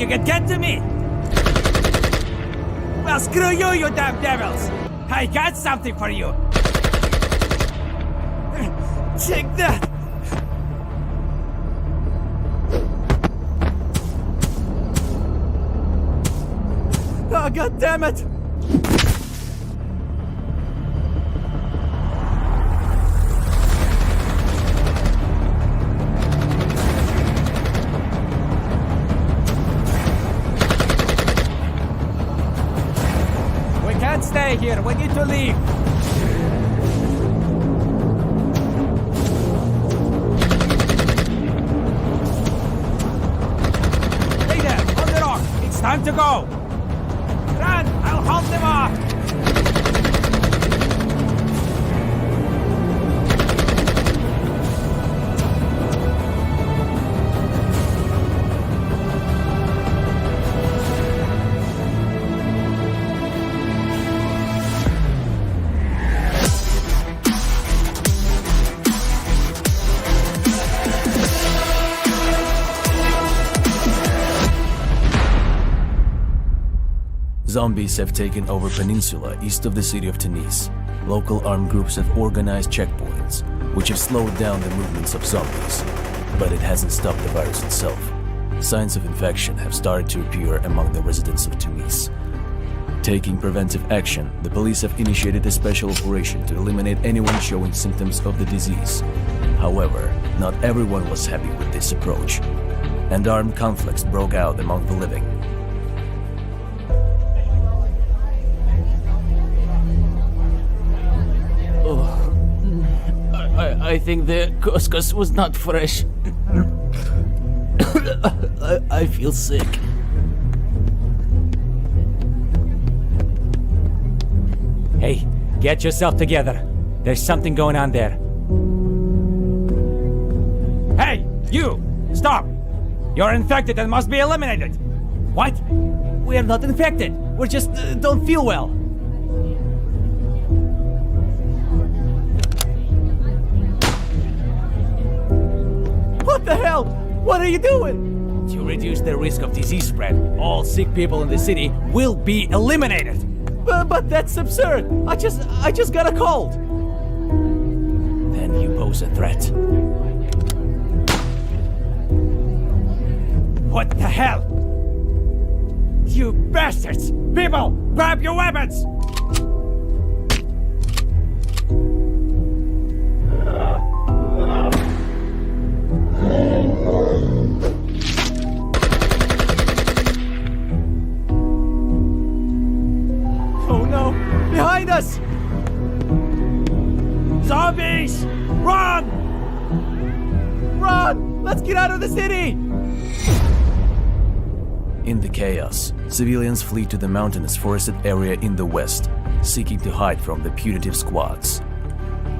you could get to me? Well, screw you, you damn devils! I got something for you! Take that! Oh, God damn it! We can't stay here. We need to leave. Stay there, on the rock. It's time to go. Run! I'll hold them off! Zombies have taken over peninsula east of the city of Tunis. Local armed groups have organized checkpoints, which have slowed down the movements of zombies. But it hasn't stopped the virus itself. Signs of infection have started to appear among the residents of Tunis. Taking preventive action, the police have initiated a special operation to eliminate anyone showing symptoms of the disease. However, not everyone was happy with this approach, and armed conflicts broke out among the living. I think the couscous was not fresh. I feel sick. Hey, get yourself together. There's something going on there. Hey, you! Stop! You're infected and must be eliminated! What? We're not infected. We're just don't feel well. What the hell? What are you doing? To reduce the risk of disease spread, all sick people in the city will be eliminated. But that's absurd. I just got a cold. Then you pose a threat. What the hell? You bastards! People, grab your weapons! Oh no! Behind us! Zombies! Run! Run! Let's get out of the city! In the chaos, civilians flee to the mountainous forested area in the west, seeking to hide from the punitive squads.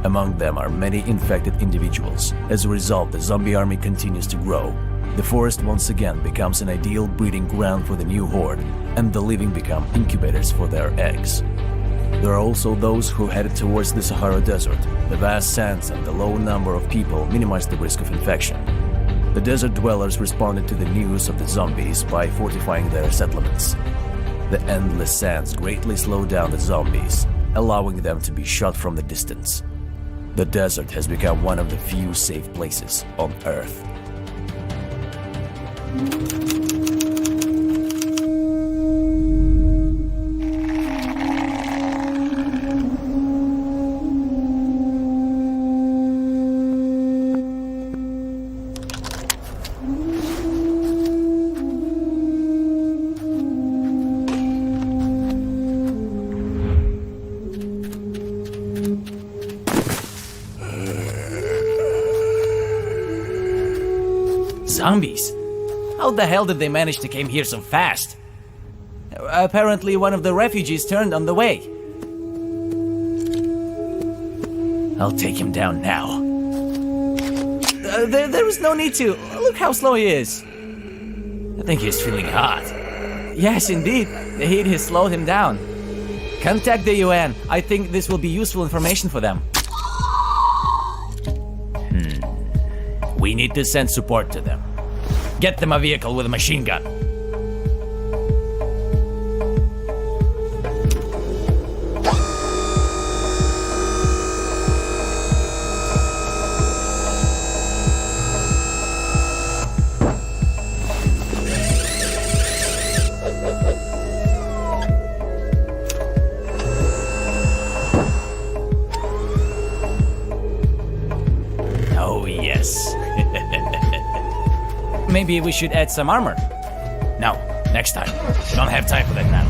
Among them are many infected individuals. As a result, the zombie army continues to grow. The forest once again becomes an ideal breeding ground for the new horde, and the living become incubators for their eggs. There are also those who headed towards the Sahara Desert. The vast sands and the low number of people minimize the risk of infection. The desert dwellers responded to the news of the zombies by fortifying their settlements. The endless sands greatly slow down the zombies, allowing them to be shot from the distance. The desert has become one of the few safe places on Earth. Zombies? How the hell did they manage to come here so fast? Apparently one of the refugees turned on the way. I'll take him down now. There is no need to. Look how slow he is. I think he's feeling hot. Yes, indeed. The heat has slowed him down. Contact the UN. I think this will be useful information for them. We need to send support to them. Get them a vehicle with a machine gun. Maybe we should add some armor. No, next time. We don't have time for that now.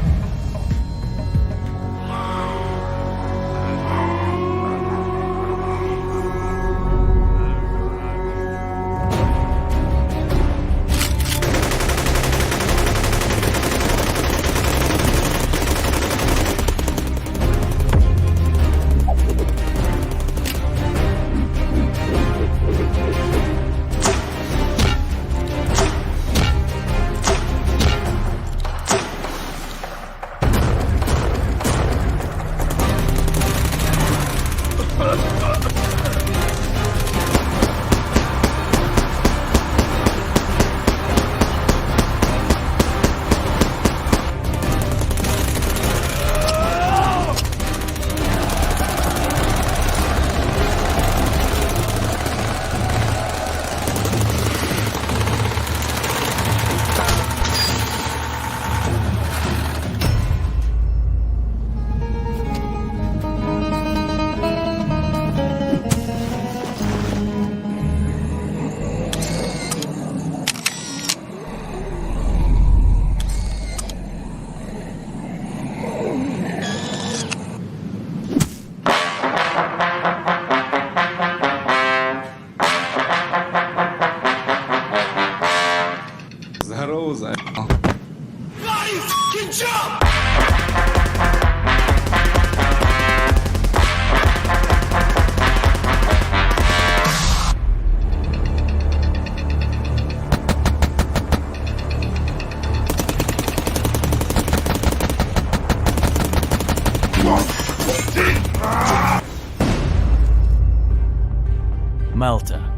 Malta.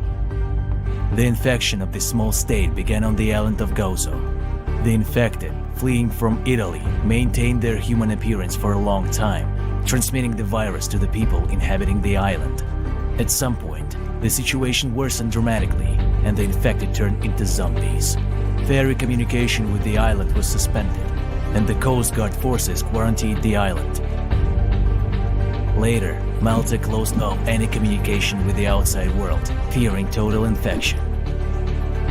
The infection of this small state began on the island of Gozo. The infected, fleeing from Italy, maintained their human appearance for a long time, transmitting the virus to the people inhabiting the island. At some point, the situation worsened dramatically, and the infected turned into zombies. Ferry communication with the island was suspended, and the Coast Guard forces quarantined the island. Later, Malta closed off any communication with the outside world, fearing total infection.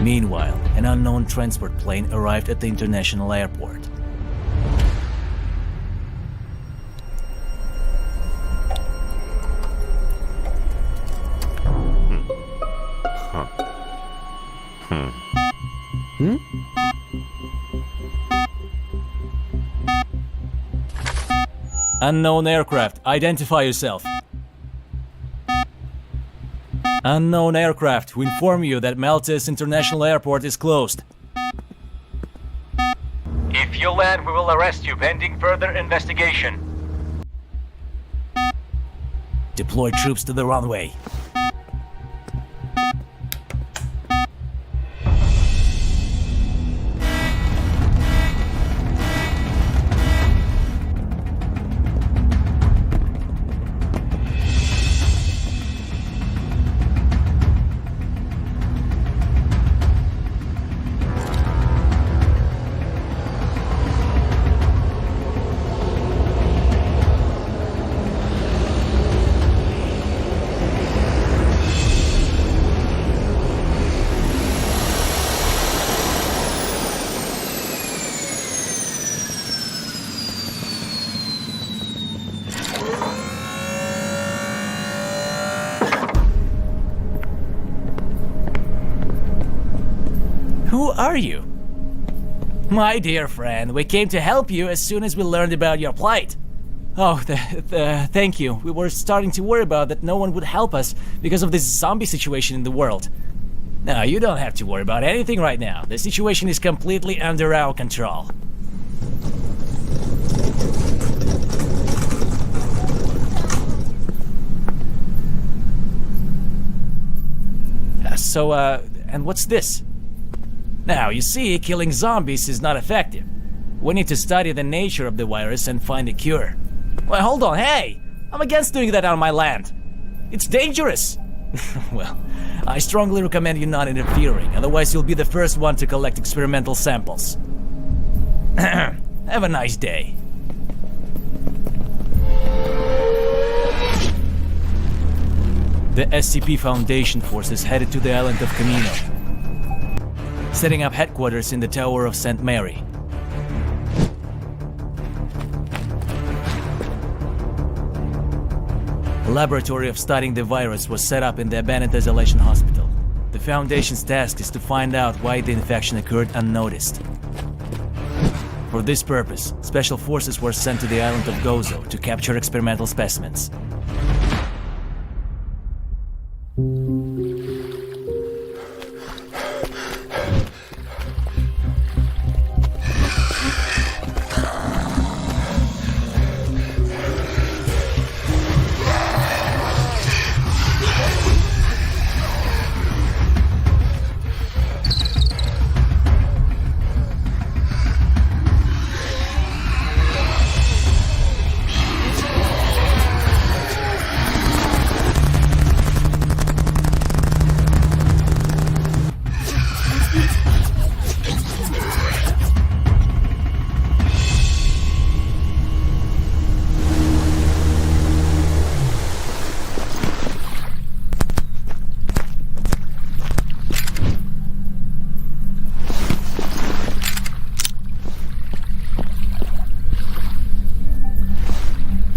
Meanwhile, an unknown transport plane arrived at the international airport. Unknown aircraft, identify yourself. Unknown aircraft, we inform you that Malta's international airport is closed. If you land, we will arrest you pending further investigation. Deploy troops to the runway. Who are you? My dear friend, we came to help you as soon as we learned about your plight. Oh, thank you. We were starting to worry about that no one would help us because of this zombie situation in the world. No, you don't have to worry about anything right now. The situation is completely under our control. And what's this? Now, you see, killing zombies is not effective. We need to study the nature of the virus and find a cure. Well, hold on, hey! I'm against doing that on my land. It's dangerous. Well, I strongly recommend you not interfering, otherwise you'll be the first one to collect experimental samples. Have a nice day. The SCP Foundation forces headed to the island of Camino. setting up headquarters in the Tower of St. Mary. A laboratory of studying the virus was set up in the abandoned isolation hospital. The Foundation's task is to find out why the infection occurred unnoticed. For this purpose, special forces were sent to the island of Gozo to capture experimental specimens.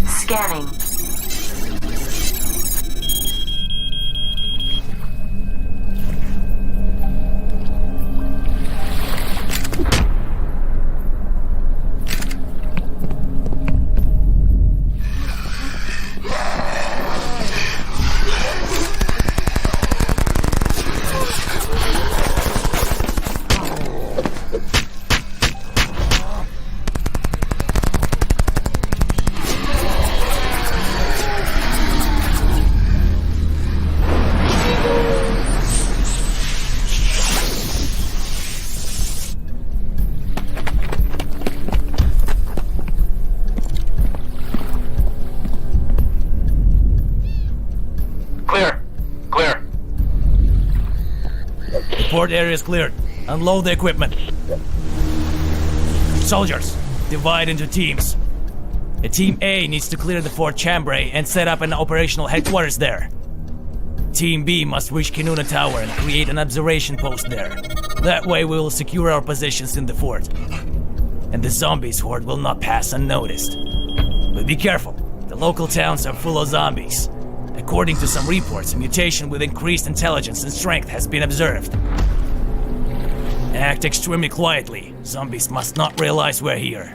Scanning. Port area is cleared. Unload the equipment. Soldiers, divide into teams. A Team A needs to clear the Fort Chambray and set up an operational headquarters there. Team B must reach Kinuna Tower and create an observation post there. That way we will secure our positions in the fort. And the zombies horde will not pass unnoticed. But be careful, the local towns are full of zombies. According to some reports, a mutation with increased intelligence and strength has been observed. Act extremely quietly. Zombies must not realize we're here.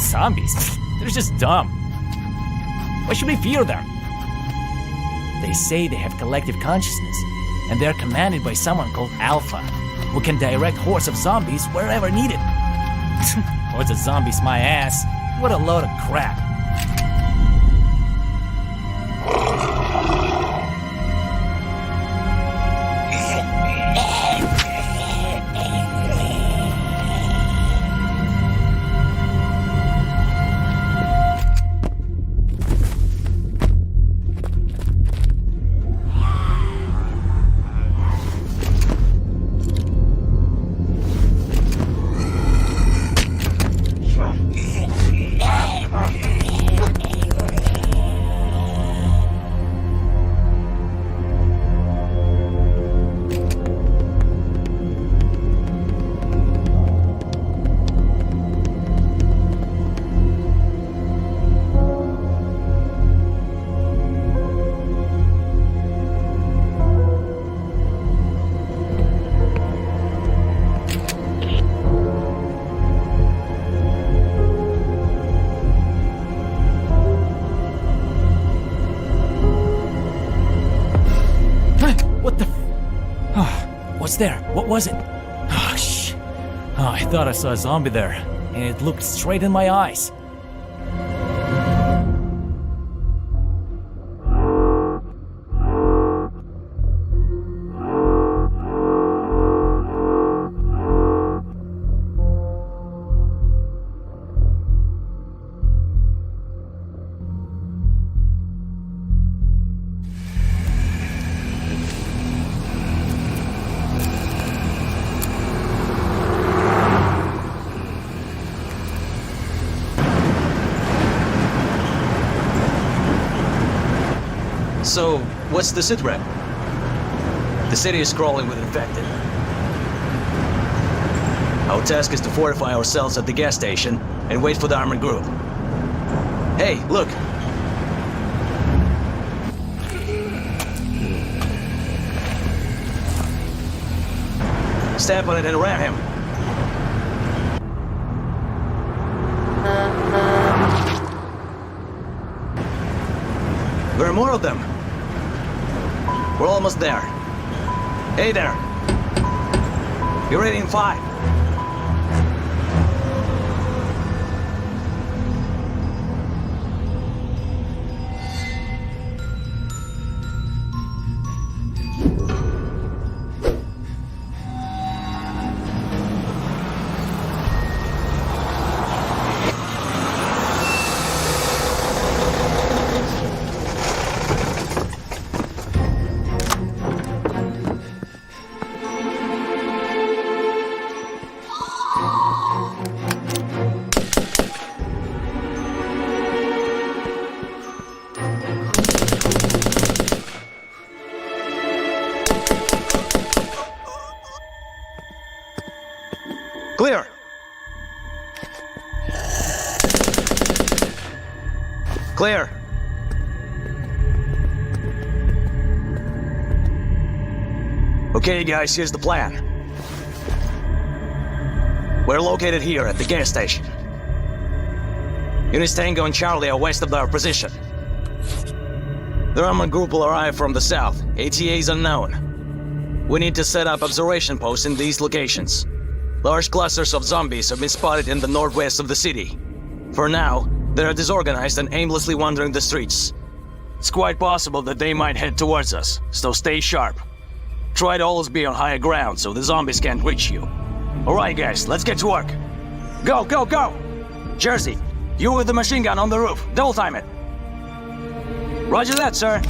Zombies? They're just dumb. Why should we fear them? They say they have collective consciousness, and they're commanded by someone called Alpha, who can direct hordes of zombies wherever needed. Hordes of zombies, my ass. What a load of crap. What's there? What was it? Oh, shh. Oh, I thought I saw a zombie there, and it looked straight in my eyes. So, what's the sitrep? The city is crawling with infected. Our task is to fortify ourselves at the gas station and wait for the armored group. Hey, look! Step on it and ram him. There are more of them. We're almost there. Hey there. You're ready in 5. Clear! Clear! Okay guys, here's the plan. We're located here at the gas station. Units Tango and Charlie are west of our position. The armored group will arrive from the south. ATA is unknown. We need to set up observation posts in these locations. Large clusters of zombies have been spotted in the northwest of the city. For now, they are disorganized and aimlessly wandering the streets. It's quite possible that they might head towards us, so stay sharp. Try to always be on higher ground so the zombies can't reach you. Alright guys, let's get to work. Go, go, go! Jersey, you with the machine gun on the roof. Double time it. Roger that, sir.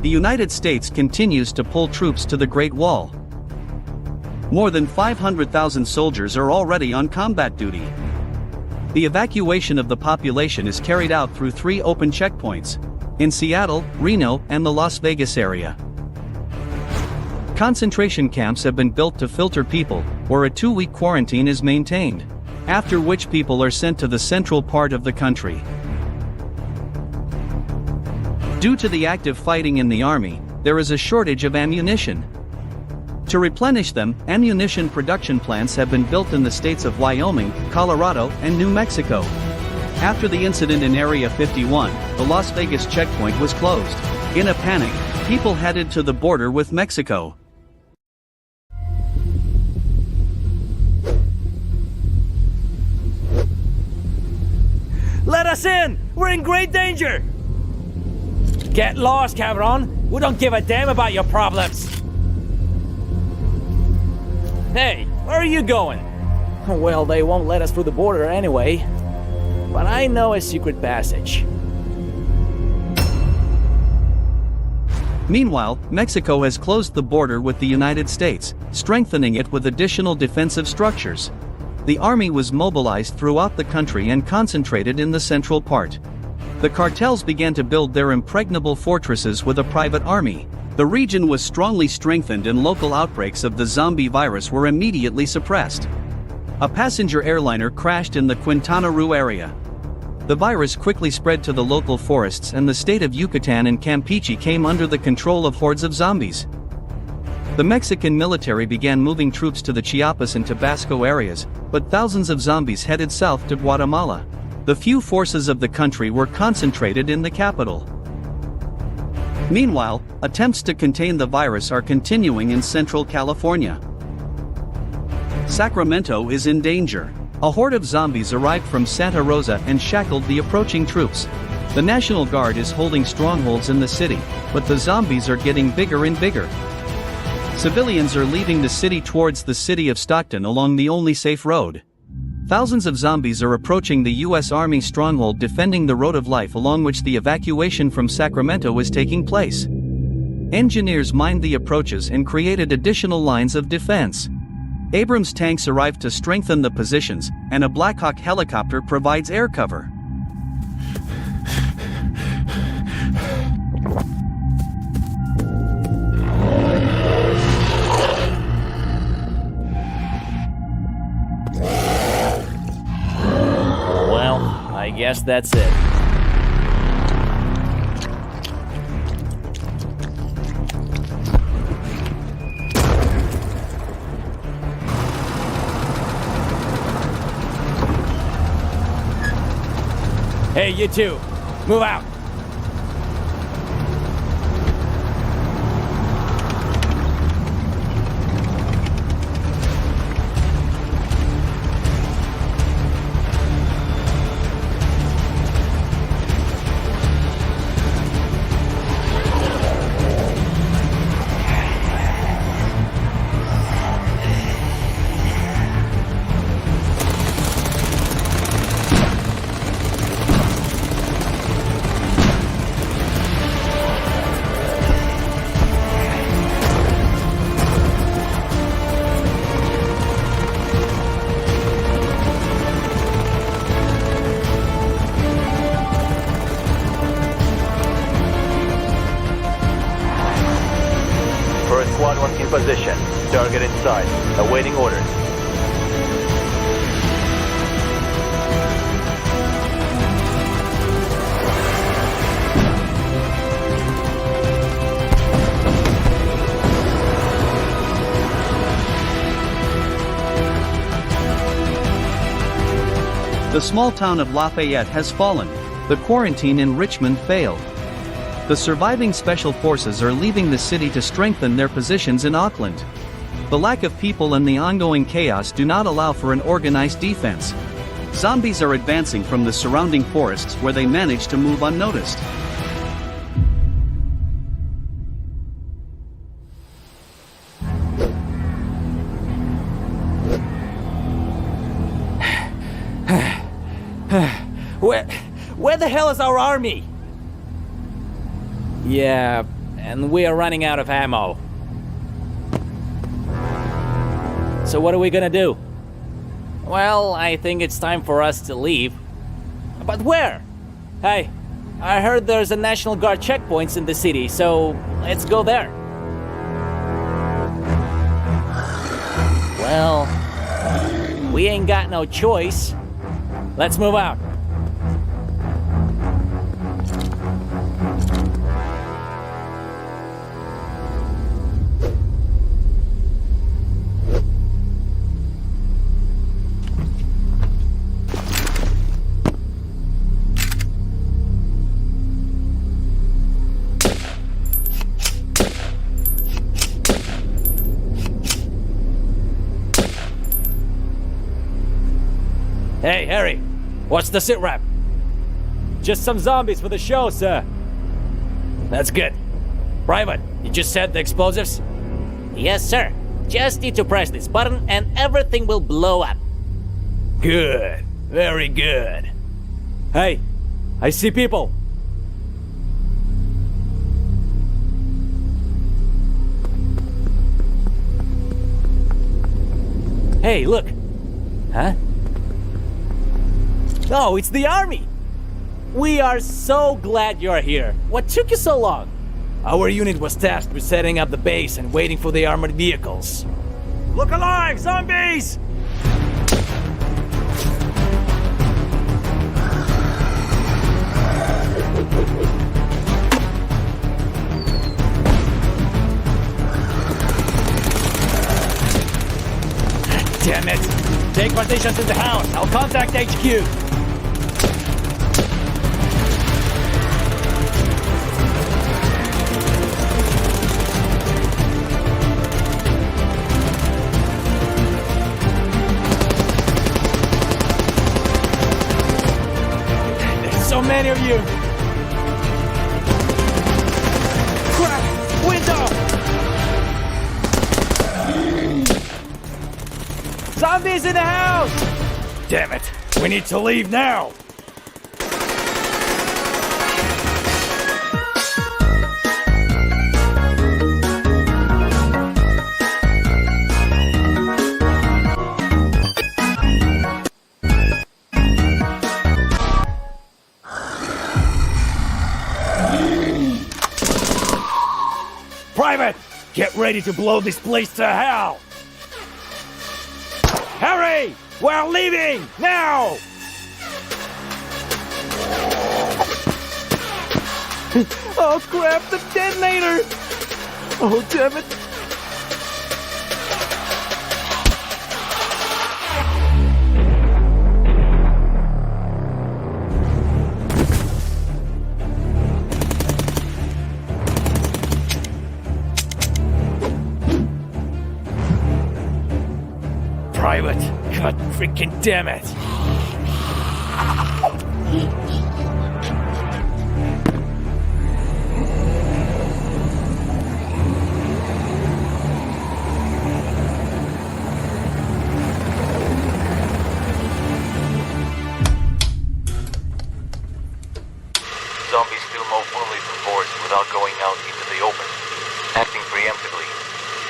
The United States continues to pull troops to the Great Wall. More than 500,000 soldiers are already on combat duty. The evacuation of the population is carried out through 3 open checkpoints in Seattle, Reno, and the Las Vegas area. Concentration camps have been built to filter people, where a 2-week quarantine is maintained, after which people are sent to the central part of the country. Due to the active fighting in the army, there is a shortage of ammunition. To replenish them, ammunition production plants have been built in the states of Wyoming, Colorado, and New Mexico. After the incident in Area 51, the Las Vegas checkpoint was closed. In a panic, people headed to the border with Mexico. Let us in! We're in great danger! Get lost, cabron! We don't give a damn about your problems! Hey, where are you going? Well, they won't let us through the border anyway. But I know a secret passage. Meanwhile, Mexico has closed the border with the United States, strengthening it with additional defensive structures. The army was mobilized throughout the country and concentrated in the central part. The cartels began to build their impregnable fortresses with a private army. The region was strongly strengthened and local outbreaks of the zombie virus were immediately suppressed. A passenger airliner crashed in the Quintana Roo area. The virus quickly spread to the local forests and the state of Yucatan and Campeche came under the control of hordes of zombies. The Mexican military began moving troops to the Chiapas and Tabasco areas, but thousands of zombies headed south to Guatemala. The few forces of the country were concentrated in the capital. Meanwhile, attempts to contain the virus are continuing in Central California. Sacramento is in danger. A horde of zombies arrived from Santa Rosa and shackled the approaching troops. The National Guard is holding strongholds in the city, but the zombies are getting bigger and bigger. Civilians are leaving the city towards the city of Stockton along the only safe road. Thousands of zombies are approaching the U.S. Army stronghold defending the Road of Life along which the evacuation from Sacramento is taking place. Engineers mined the approaches and created additional lines of defense. Abrams tanks arrived to strengthen the positions, and a Black Hawk helicopter provides air cover. Well, I guess that's it. Hey, you two, move out. Squad 1 in position. Target in sight. Awaiting orders. The small town of Lafayette has fallen. The quarantine in Richmond failed. The surviving special forces are leaving the city to strengthen their positions in Auckland. The lack of people and the ongoing chaos do not allow for an organized defense. Zombies are advancing from the surrounding forests where they manage to move unnoticed. Where the hell is our army? Yeah, and we are running out of ammo. So what are we gonna do? Well, I think it's time for us to leave. But where? Hey, I heard there's a National Guard checkpoints in the city, so let's go there. Well, we ain't got no choice. Let's move out. Hey, Harry, what's the sit rep? Just some zombies for the show, sir. That's good. Private, you just set the explosives? Yes, sir. Just need to press this button and everything will blow up. Good. Very good. Hey, I see people. Hey, look. Huh? Oh, it's the army! We are so glad you're here. What took you so long? Our unit was tasked with setting up the base and waiting for the armored vehicles. Look alive, zombies! Damn it! Take positions in the house. I'll contact HQ. There's so many of you. Crap! Window! Zombies in the house! Damn it! We need to leave now! Private! Get ready to blow this place to hell! Hurry! We're leaving! Now! Oh crap, the detonator! Oh damn it! Private, god freaking damn it! Zombies still move only through forest without going out into the open. Acting preemptively,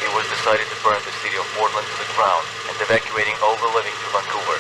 it was decided to burn the city of Portland to the ground and evacuating all the living to Vancouver.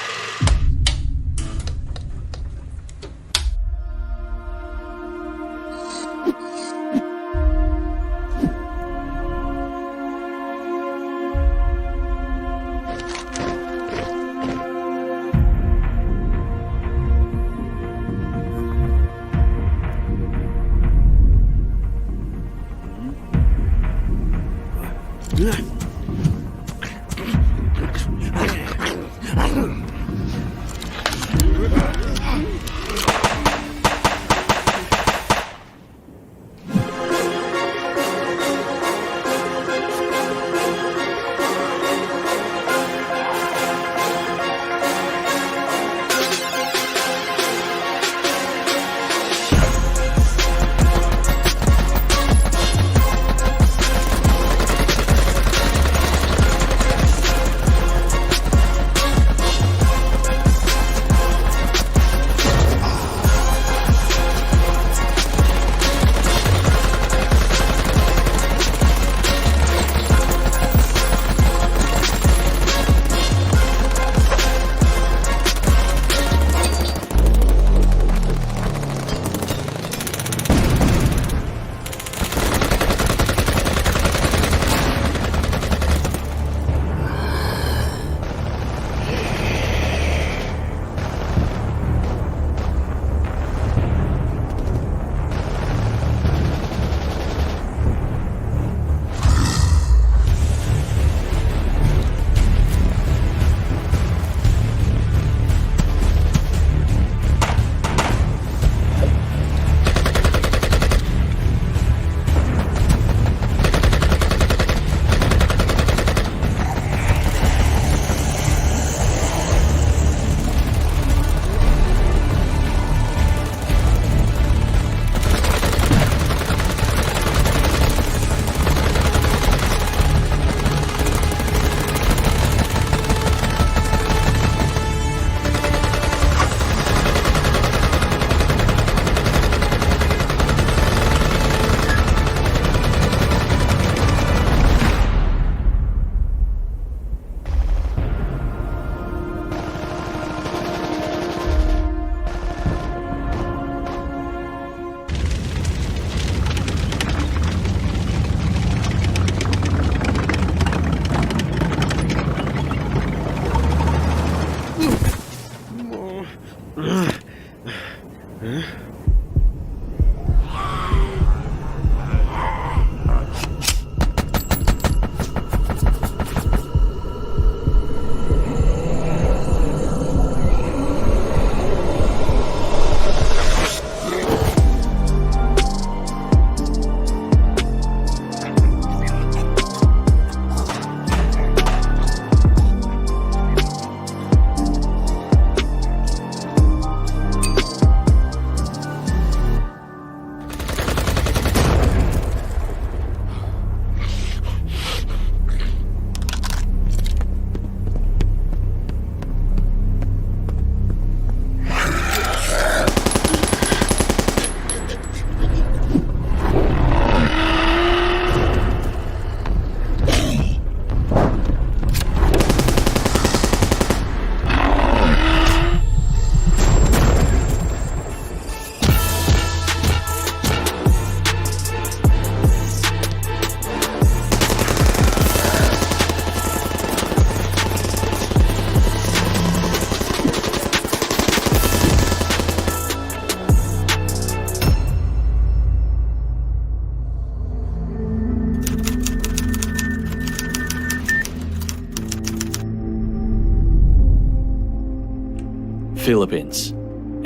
Philippines,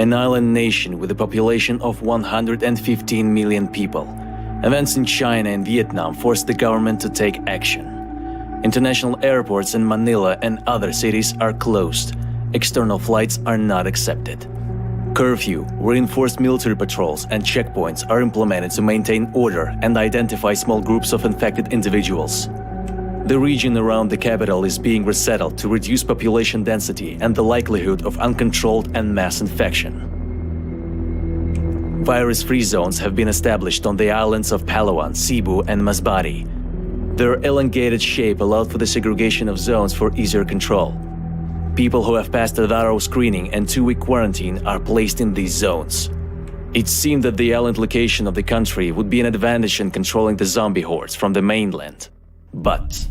an island nation with a population of 115 million people. Events in China and Vietnam forced the government to take action. International airports in Manila and other cities are closed. External flights are not accepted. Curfew, reinforced military patrols, and checkpoints are implemented to maintain order and identify small groups of infected individuals. The region around the capital is being resettled to reduce population density and the likelihood of uncontrolled and mass infection. Virus-free zones have been established on the islands of Palawan, Cebu, and Masbate. Their elongated shape allowed for the segregation of zones for easier control. People who have passed a thorough screening and 2-week quarantine are placed in these zones. It seemed that the island location of the country would be an advantage in controlling the zombie hordes from the mainland. But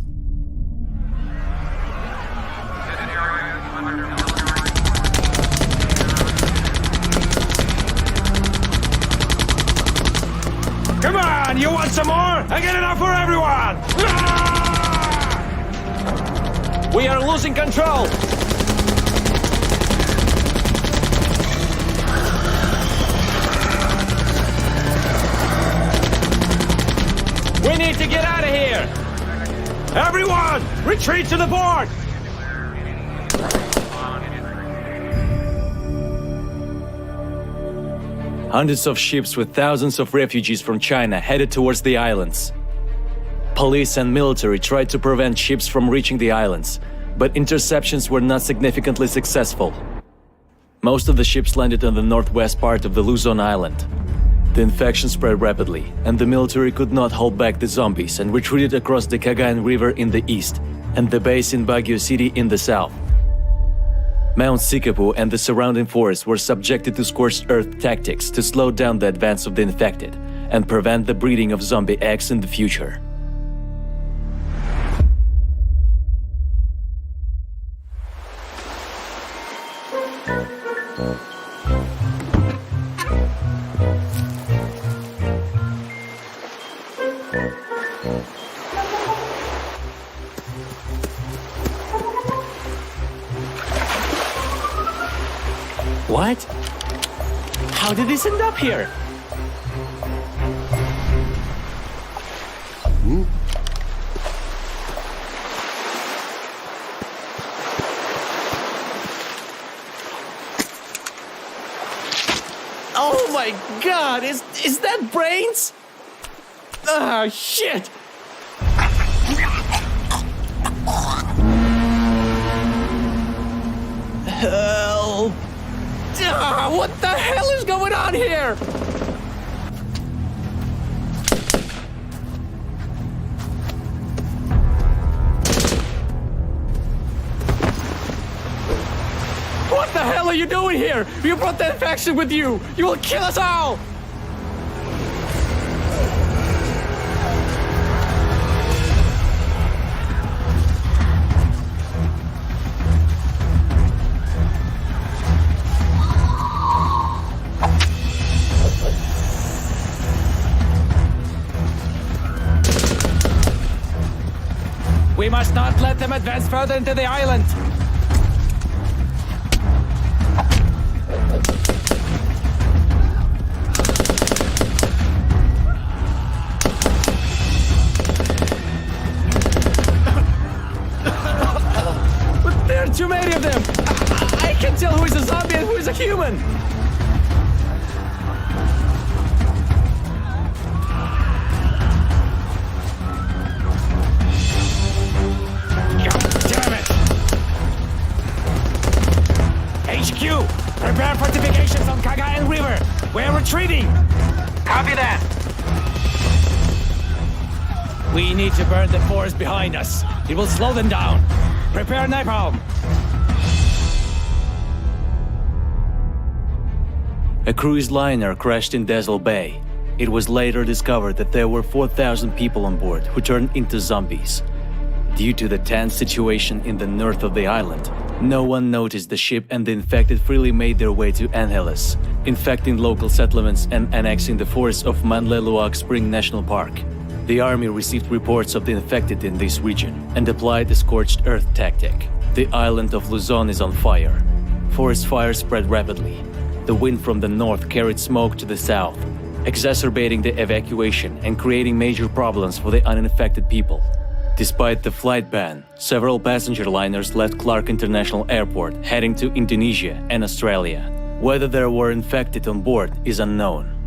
Come on, you want some more? I got enough for everyone! We are losing control! We need to get out of here! Everyone, retreat to the board! hundreds of ships with thousands of refugees from China headed towards the islands. Police and military tried to prevent ships from reaching the islands, but interceptions were not significantly successful. Most of the ships landed on the northwest part of the Luzon island. The infection spread rapidly, and the military could not hold back the zombies and retreated across the Cagayan River in the east and the base in Baguio City in the south. Mount Sikapu and the surrounding forest were subjected to scorched earth tactics to slow down the advance of the infected and prevent the breeding of zombie eggs in the future. What? How did this end up here? Oh my god, is that brains? Ah, shit! Help! Ah, what the hell is going on here? What the hell are you doing here? You brought the infection with you! You will kill us all! We must not let them advance further into the island. But there are too many of them. I can tell who is a zombie and who is a human. HQ! Prepare fortifications on Cagayan River! We're retreating! Copy that! We need to burn the forest behind us. It will slow them down. Prepare napalm! A cruise liner crashed in Dazzle Bay. It was later discovered that there were 4,000 people on board who turned into zombies. Due to the tense situation in the north of the island, no one noticed the ship and the infected freely made their way to Angeles, infecting local settlements and annexing the forests of Manleluag Spring National Park. The army received reports of the infected in this region and applied the scorched earth tactic. The island of Luzon is on fire. forest fire spread rapidly. The wind from the north carried smoke to the south, exacerbating the evacuation and creating major problems for the uninfected people. Despite the flight ban, several passenger liners left Clark International Airport heading to Indonesia and Australia. Whether there were infected on board is unknown.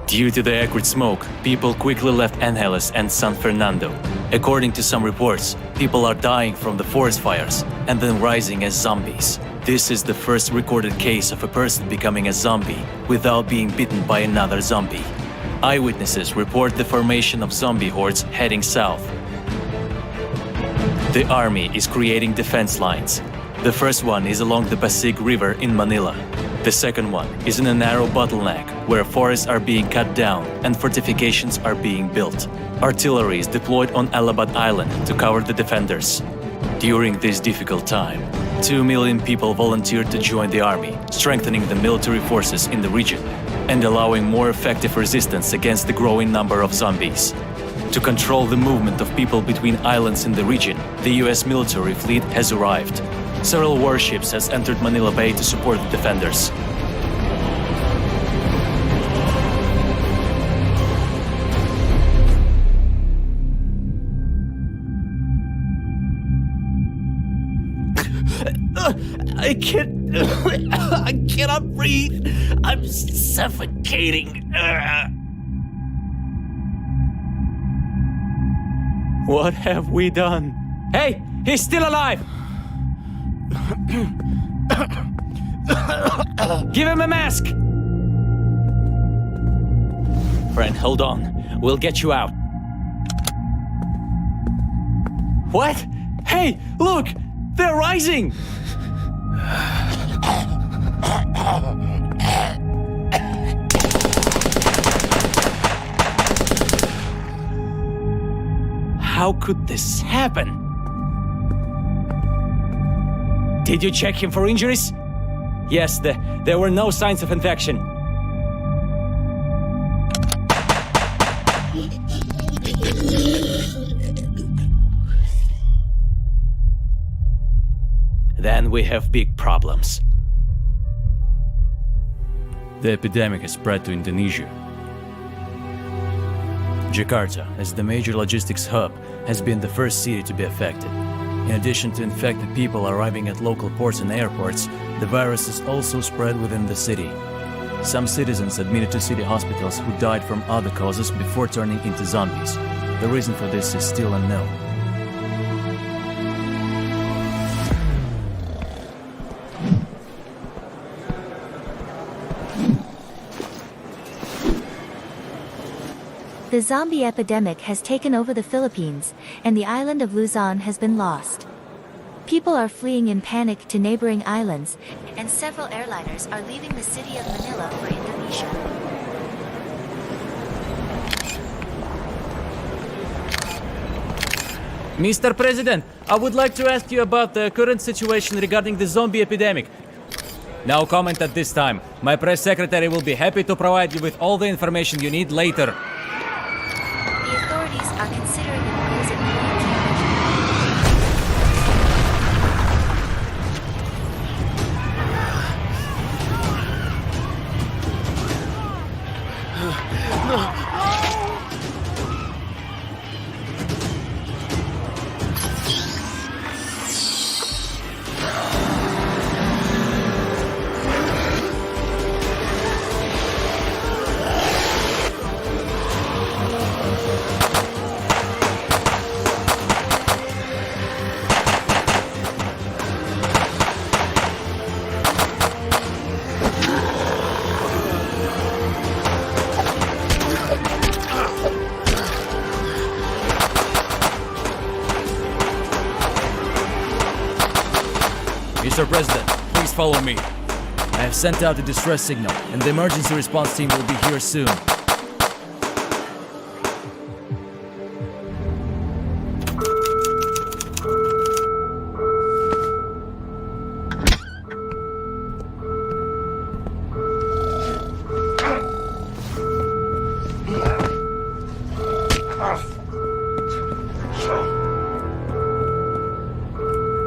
Due to the acrid smoke, people quickly left Angeles and San Fernando. According to some reports, people are dying from the forest fires and then rising as zombies. This is the first recorded case of a person becoming a zombie without being bitten by another zombie. Eyewitnesses report the formation of zombie hordes heading south. The army is creating defense lines. The first one is along the Pasig River in Manila. The second one is in a narrow bottleneck where forests are being cut down and fortifications are being built. Artillery is deployed on Alabat Island to cover the defenders. During this difficult time, 2 million people volunteered to join the army, strengthening the military forces in the region and allowing more effective resistance against the growing number of zombies. To control the movement of people between islands in the region, the US military fleet has arrived. Several warships has entered Manila Bay to support the defenders. I cannot breathe. I'm suffocating. What have we done? Hey, he's still alive. Give him a mask. Friend, hold on. We'll get you out. What? Hey, look! They're rising! How could this happen? Did you check him for injuries? Yes, there were no signs of infection. Then we have big problems. The epidemic has spread to Indonesia. Jakarta, as the major logistics hub, has been the first city to be affected. In addition to infected people arriving at local ports and airports, the virus is also spread within the city. Some citizens admitted to city hospitals who died from other causes before turning into zombies. The reason for this is still unknown. The zombie epidemic has taken over the Philippines, and the island of Luzon has been lost. People are fleeing in panic to neighboring islands, and several airliners are leaving the city of Manila for Indonesia. Mr. President, I would like to ask you about the current situation regarding the zombie epidemic. No comment at this time. My press secretary will be happy to provide you with all the information you need later. The authorities are considering imposing quarantine. Mr. President, please follow me. I have sent out a distress signal, and the emergency response team will be here soon.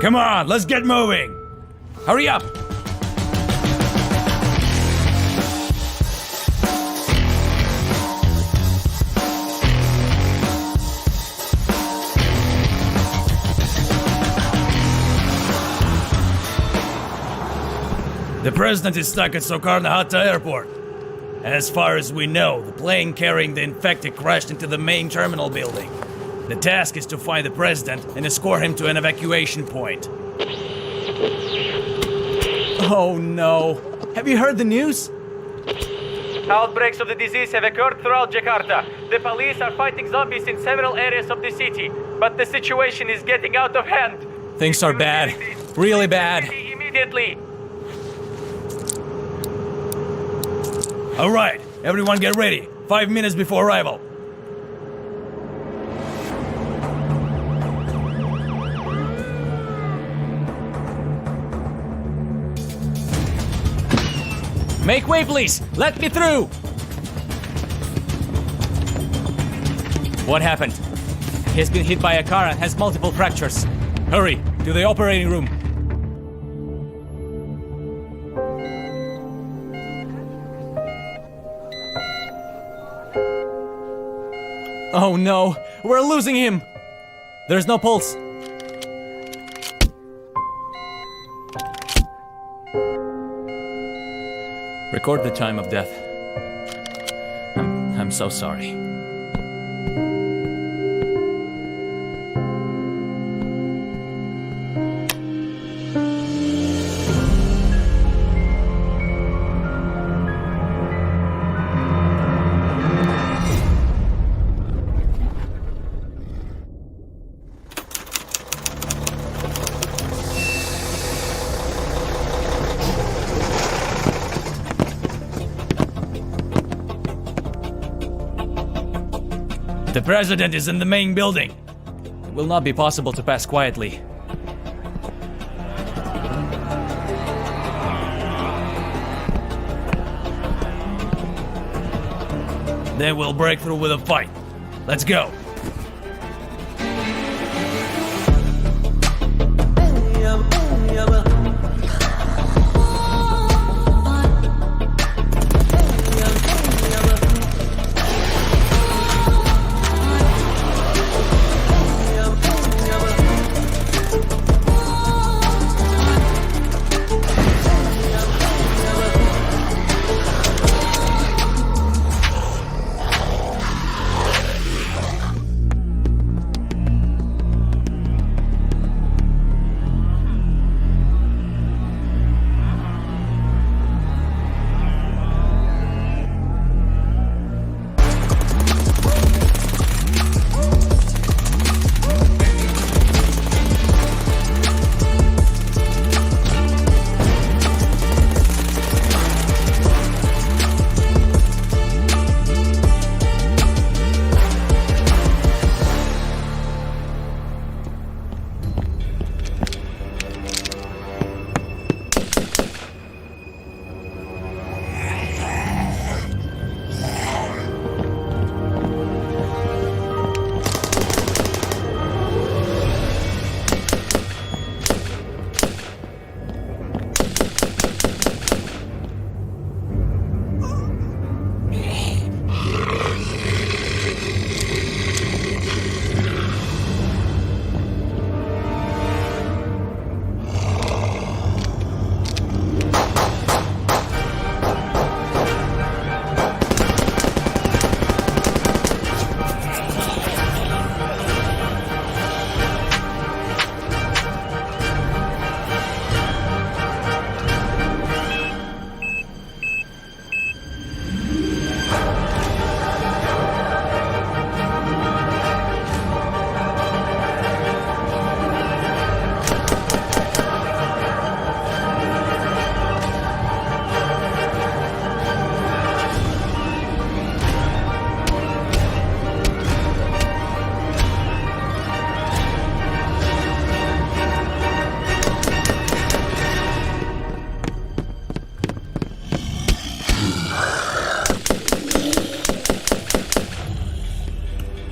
Come on, let's get moving! Hurry up! The president is stuck at Sokarno-Hatta airport. As far as we know, the plane carrying the infected crashed into the main terminal building. The task is to find the president and escort him to an evacuation point. Oh no. Have you heard the news? Outbreaks of the disease have occurred throughout Jakarta. The police are fighting zombies in several areas of the city, but the situation is getting out of hand. Things are bad. Really bad. Immediately. All right, everyone get ready. 5 minutes before arrival. Make way, please! Let me through! What happened? He has been hit by a car and has multiple fractures. Hurry, to the operating room. Oh no! We're losing him! There's no pulse. Record the time of death. I'm so sorry. The president is in the main building. It will not be possible to pass quietly. Then we'll break through with a fight. Let's go.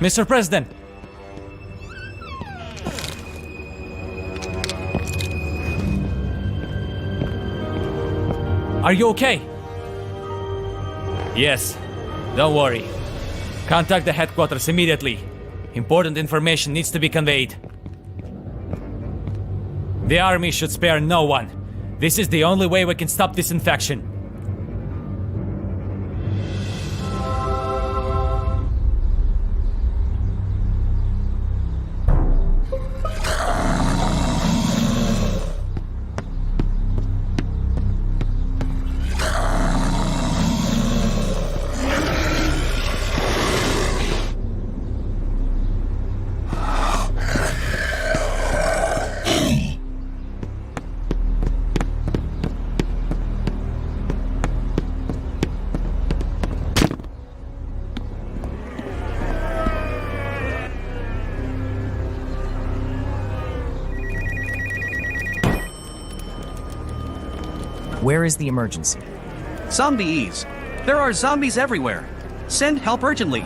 Mr. President! Are you okay? Yes. Don't worry. Contact the headquarters immediately. Important information needs to be conveyed. The army should spare no one. This is the only way we can stop this infection. Where is the emergency? Zombies! There are zombies everywhere! Send help urgently!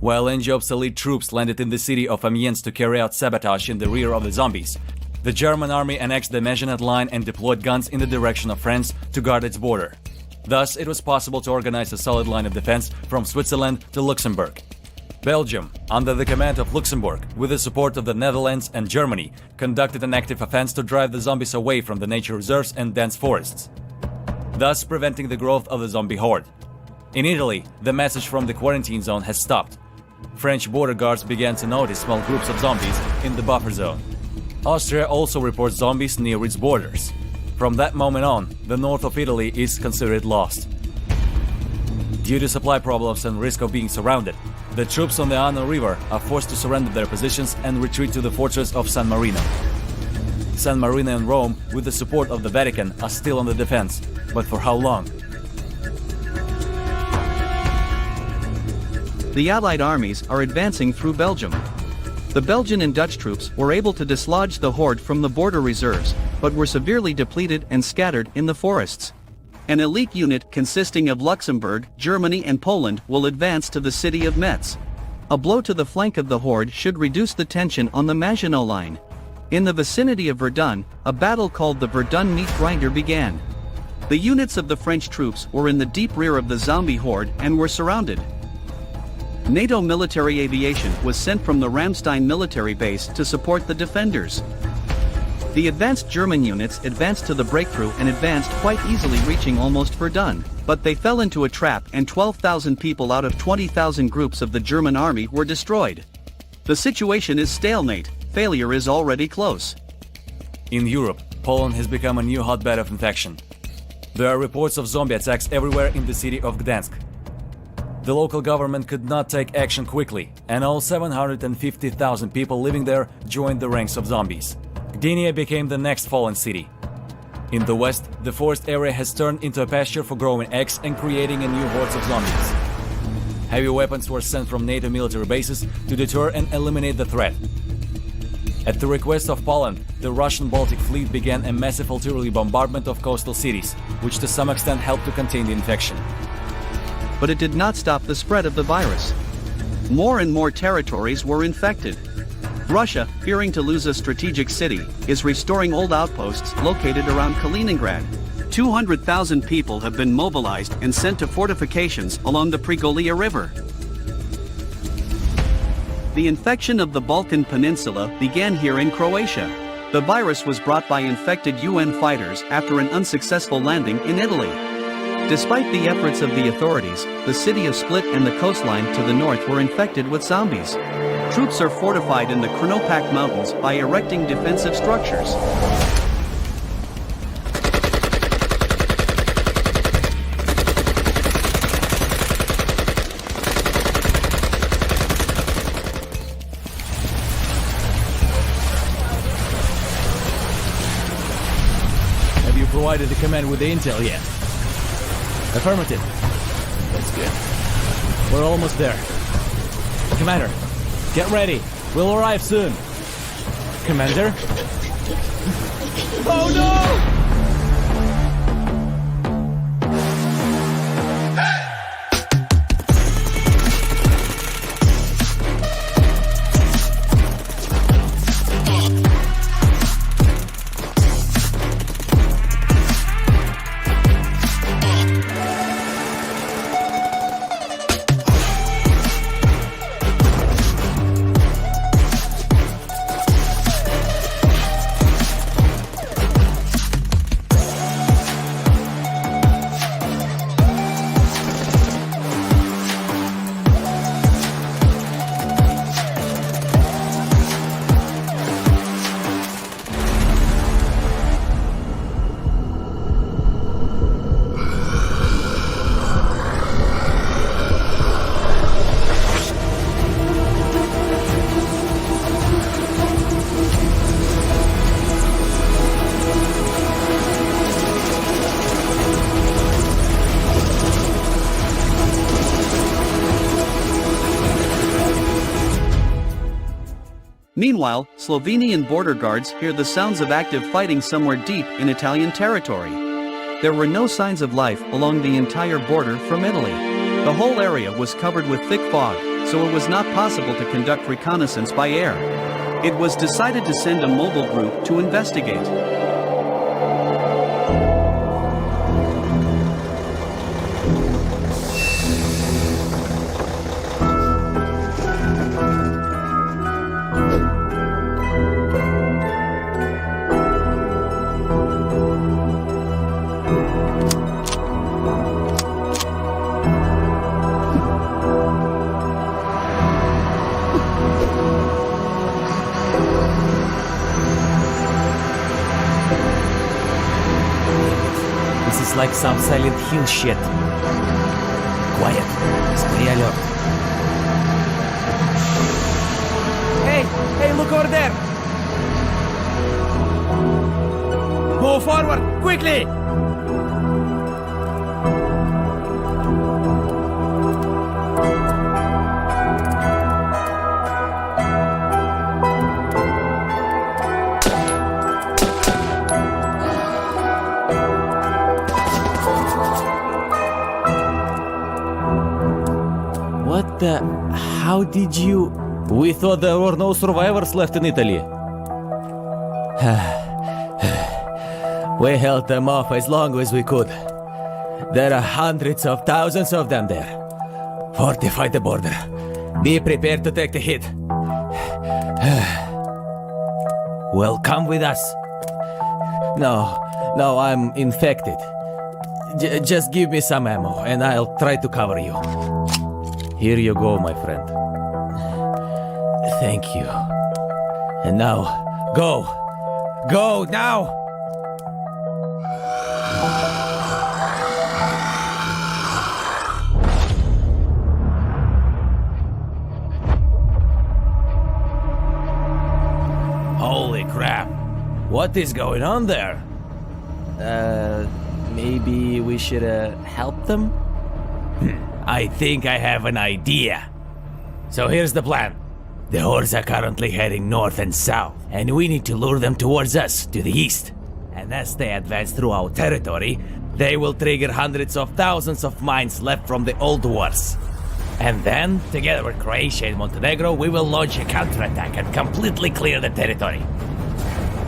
While Enjob's elite troops landed in the city of Amiens to carry out sabotage in the rear of the zombies, the German army annexed the Maginot Line and deployed guns in the direction of France to guard its border. Thus, it was possible to organize a solid line of defense from Switzerland to Luxembourg. Belgium, under the command of Luxembourg, with the support of the Netherlands and Germany, conducted an active offense to drive the zombies away from the nature reserves and dense forests, thus preventing the growth of the zombie horde. In Italy, the message from the quarantine zone has stopped. French border guards began to notice small groups of zombies in the buffer zone. Austria also reports zombies near its borders. From that moment on, the north of Italy is considered lost. Due to supply problems and risk of being surrounded, the troops on the Arno River are forced to surrender their positions and retreat to the fortress of San Marino. San Marino and Rome, with the support of the Vatican, are still on the defense, but for how long? The Allied armies are advancing through Belgium. The Belgian and Dutch troops were able to dislodge the horde from the border reserves, but were severely depleted and scattered in the forests. An elite unit consisting of Luxembourg, Germany and Poland will advance to the city of Metz. A blow to the flank of the horde should reduce the tension on the Maginot Line. In the vicinity of Verdun, a battle called the Verdun Meat Grinder began. The units of the French troops were in the deep rear of the zombie horde and were surrounded. NATO military aviation was sent from the Ramstein military base to support the defenders. The advanced German units advanced to the breakthrough and advanced quite easily, reaching almost Verdun, but they fell into a trap and 12,000 people out of 20,000 groups of the German army were destroyed. The situation is stalemate, failure is already close. In Europe, Poland has become a new hotbed of infection. There are reports of zombie attacks everywhere in the city of Gdansk. The local government could not take action quickly, and all 750,000 people living there joined the ranks of zombies. Dnipro became the next fallen city. In the west, the forest area has turned into a pasture for growing eggs and creating a new horde of zombies. Heavy weapons were sent from NATO military bases to deter and eliminate the threat. At the request of Poland, the Russian Baltic Fleet began a massive artillery bombardment of coastal cities, which to some extent helped to contain the infection. But it did not stop the spread of the virus. More and more territories were infected. Russia, fearing to lose a strategic city, is restoring old outposts located around Kaliningrad. 200,000 people have been mobilized and sent to fortifications along the Prigolia River. The infection of the Balkan Peninsula began here in Croatia. The virus was brought by infected UN fighters after an unsuccessful landing in Italy. Despite the efforts of the authorities, the city of Split and the coastline to the north were infected with zombies. troops are fortified in the Chronopak Mountains by erecting defensive structures. Have you provided the command with the intel yet? Affirmative. That's good. We're almost there. Commander, get ready. We'll arrive soon. Commander? Oh no! Meanwhile, Slovenian border guards hear the sounds of active fighting somewhere deep in Italian territory. There were no signs of life along the entire border from Italy. The whole area was covered with thick fog, so it was not possible to conduct reconnaissance by air. It was decided to send a mobile group to investigate. This is like some Silent Hill shit. Quiet. Stay alert. Hey, look over there! Move forward, quickly! What the... How did you... We thought there were no survivors left in Italy. We held them off as long as we could. There are hundreds of thousands of them there. Fortify the border. Be prepared to take the hit. Well, come with us. No, I'm infected. Just give me some ammo and I'll try to cover you. Here you go, my friend. Thank you. And now, go! Go, now! Holy crap! What is going on there? Maybe we should help them? I think I have an idea. So here's the plan. The hordes are currently heading north and south, and we need to lure them towards us, to the east. And as they advance through our territory, they will trigger hundreds of thousands of mines left from the old wars. And then, together with Croatia and Montenegro, we will launch a counterattack and completely clear the territory.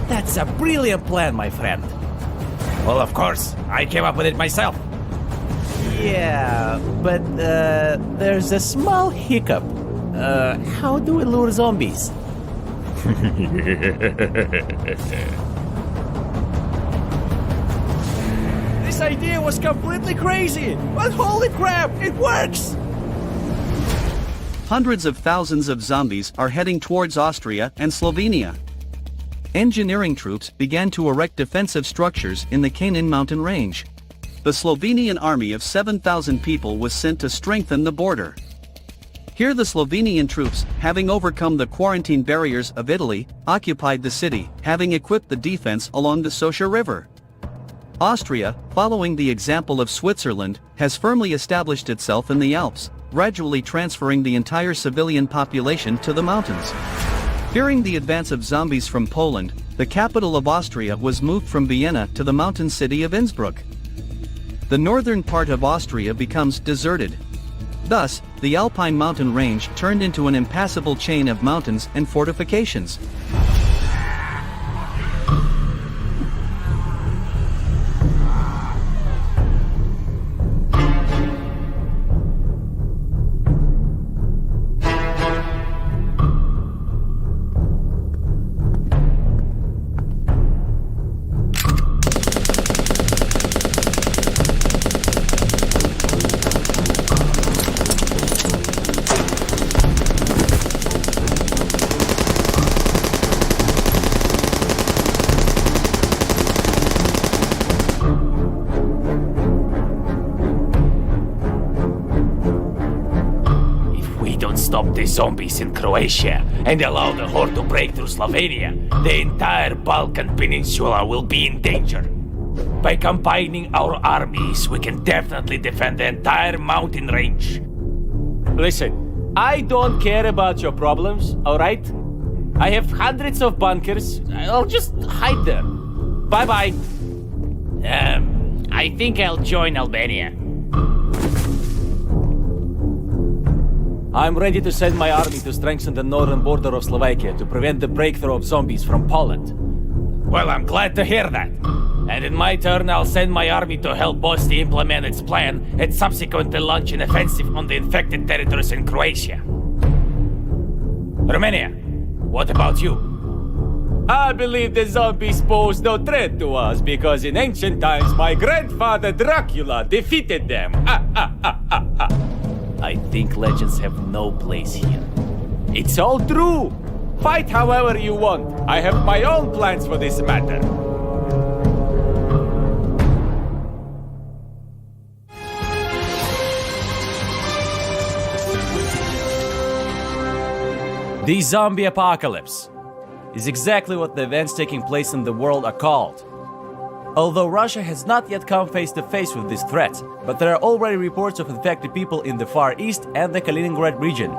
That's a brilliant plan, my friend. Well, of course, I came up with it myself. Yeah, but there's a small hiccup. How do we lure zombies? This idea was completely crazy, but holy crap, it works! Hundreds of thousands of zombies are heading towards Austria and Slovenia. Engineering troops began to erect defensive structures in the Canaan mountain range. The Slovenian army of 7,000 people was sent to strengthen the border. Here the Slovenian troops, having overcome the quarantine barriers of Italy, occupied the city, having equipped the defense along the Socha River. Austria, following the example of Switzerland, has firmly established itself in the Alps, gradually transferring the entire civilian population to the mountains. Fearing the advance of zombies from Poland, the capital of Austria was moved from Vienna to the mountain city of Innsbruck. The northern part of Austria becomes deserted. Thus, the Alpine mountain range turned into an impassable chain of mountains and fortifications. Stop the zombies in Croatia and allow the horde to break through Slovenia, the entire Balkan Peninsula will be in danger. By combining our armies, we can definitely defend the entire mountain range. Listen, I don't care about your problems, alright? I have hundreds of bunkers. I'll just hide there. Bye-bye. I think I'll join Albania. I'm ready to send my army to strengthen the northern border of Slovakia to prevent the breakthrough of zombies from Poland. Well, I'm glad to hear that. And in my turn, I'll send my army to help Bosnia implement its plan and subsequently launch an offensive on the infected territories in Croatia. Romania, what about you? I believe the zombies pose no threat to us because in ancient times my grandfather Dracula defeated them. I think legends have no place here. It's all true. Fight however you want. I have my own plans for this matter. The zombie apocalypse is exactly what the events taking place in the world are called. Although Russia has not yet come face to face with this threat, but there are already reports of infected people in the Far East and the Kaliningrad region.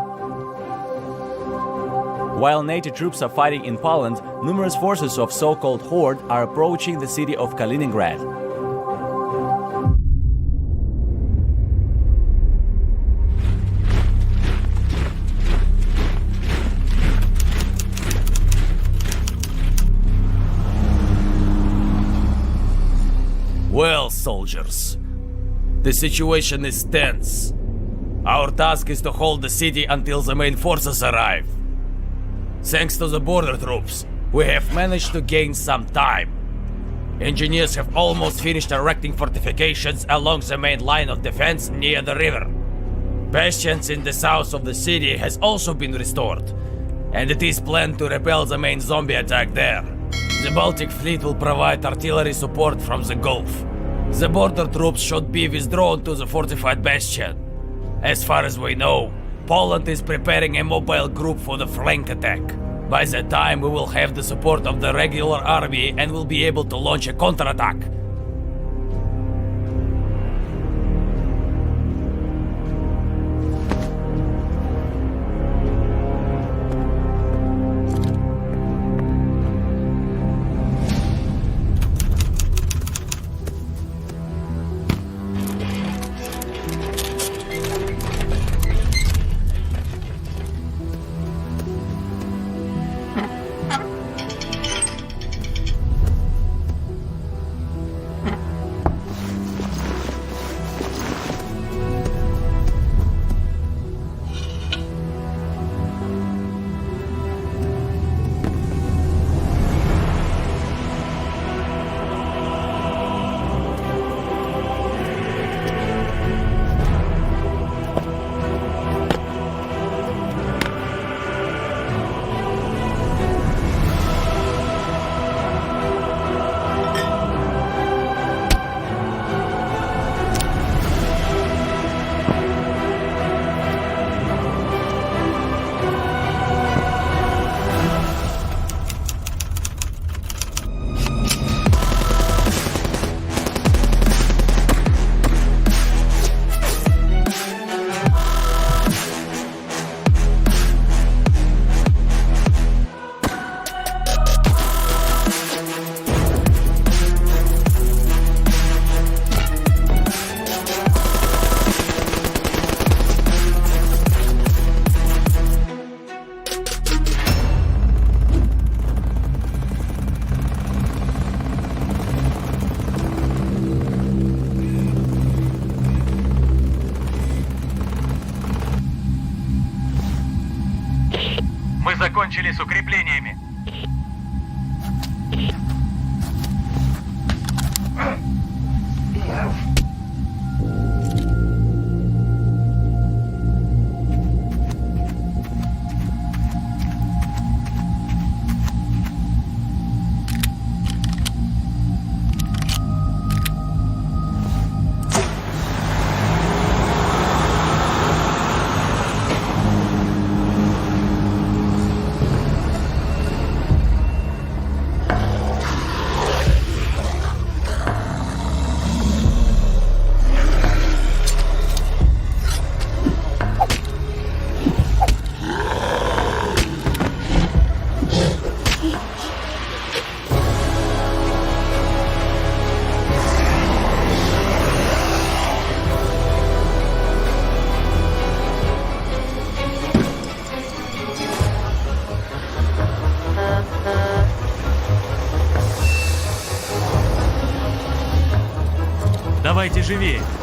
While NATO troops are fighting in Poland, numerous forces of so-called Horde are approaching the city of Kaliningrad. Well, soldiers, the situation is tense. Our task is to hold the city until the main forces arrive. Thanks to the border troops, we have managed to gain some time. Engineers have almost finished erecting fortifications along the main line of defense near the river. Bastions in the south of the city has also been restored, and it is planned to repel the main zombie attack there. The Baltic Fleet will provide artillery support from the Gulf. The border troops should be withdrawn to the fortified bastion. As far as we know, Poland is preparing a mobile group for the flank attack. By that time, we will have the support of the regular army and will be able to launch a counterattack. закончили с укреплениями. Давайте живее.